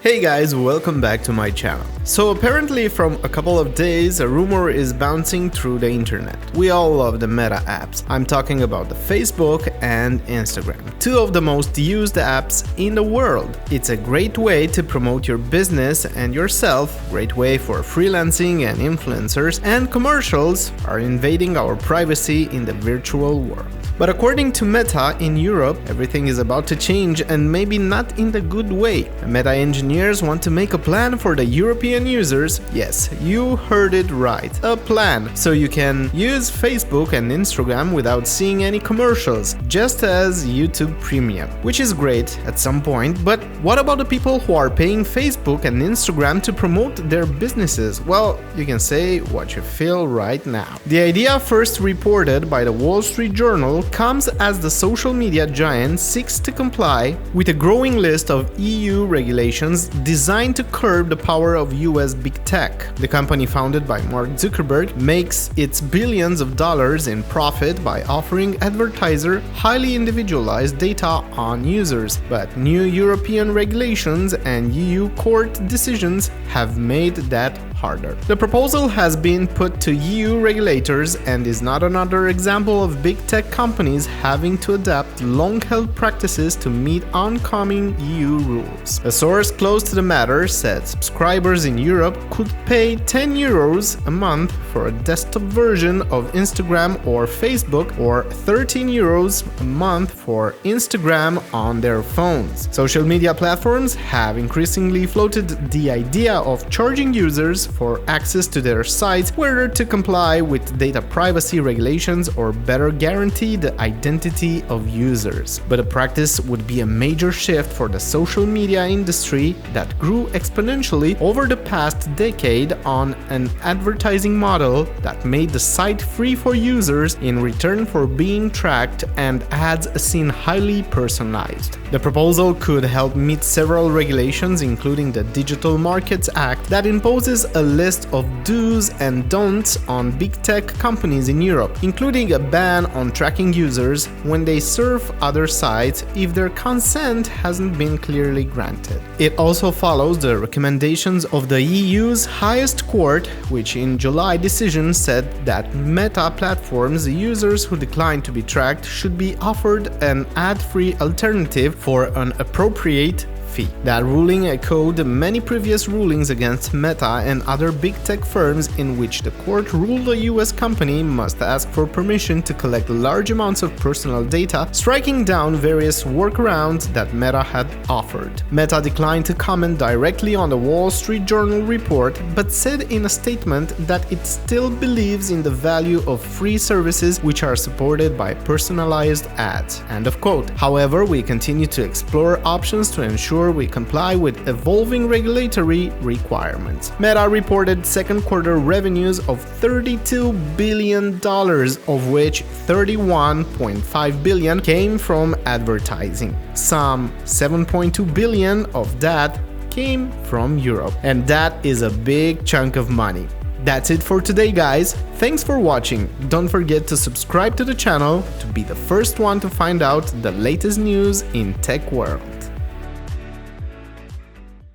Hey guys, welcome back to my channel. So apparently from a couple of days a rumor is bouncing through the internet. We all love the Meta apps. I'm talking about the Facebook and Instagram, two of the most used apps in the world. It's a great way to promote your business and yourself, great way for freelancing and influencers, and commercials are invading our privacy in the virtual world. But according to Meta in Europe, everything is about to change and maybe not in the good way. Meta engineers want to make a plan for the European users. Yes, you heard it right. A plan. So you can use Facebook and Instagram without seeing any commercials, just as YouTube Premium, which is great at some point. But what about the people who are paying Facebook and Instagram to promote their businesses? Well, you can say what you feel right now. The idea, first reported by the Wall Street Journal, comes as the social media giant seeks to comply with a growing list of EU regulations designed to curb the power of US big tech. The company, founded by Mark Zuckerberg, makes its billions of dollars in profit by offering advertisers highly individualized data on users. But new European regulations and EU court decisions have made that harder. The proposal has been put to EU regulators and is not another example of big tech companies having to adapt long-held practices to meet oncoming EU rules. A source close to the matter said subscribers in Europe could pay €10 a month for a desktop version of Instagram or Facebook, or €13 a month for Instagram on their phones. Social media platforms have increasingly floated the idea of charging users for access to their sites, whether to comply with data privacy regulations or better guarantee the identity of users. But the practice would be a major shift for the social media industry that grew exponentially over the past decade on an advertising model that made the site free for users in return for being tracked and ads seen highly personalized. The proposal could help meet several regulations, including the Digital Markets Act, that imposes a list of do's and don'ts on big tech companies in Europe, including a ban on tracking users when they surf other sites if their consent hasn't been clearly granted. It also follows the recommendations of the EU's highest court, which in July decision said that Meta platforms users who decline to be tracked should be offered an ad-free alternative for an appropriate fee. That ruling echoed many previous rulings against Meta and other big tech firms in which the court ruled a US company must ask for permission to collect large amounts of personal data, striking down various workarounds that Meta had offered. Meta declined to comment directly on the Wall Street Journal report, but said in a statement that it still believes in the value of free services which are supported by personalized ads. End of quote. However, we continue to explore options to ensure we comply with evolving regulatory requirements. Meta reported second quarter revenues of $32 billion, of which $31.5 billion came from advertising. Some $7.2 billion of that came from Europe, and that is a big chunk of money. That's it for today, guys. Thanks for watching. Don't forget to subscribe to the channel to be the first one to find out the latest news in tech world.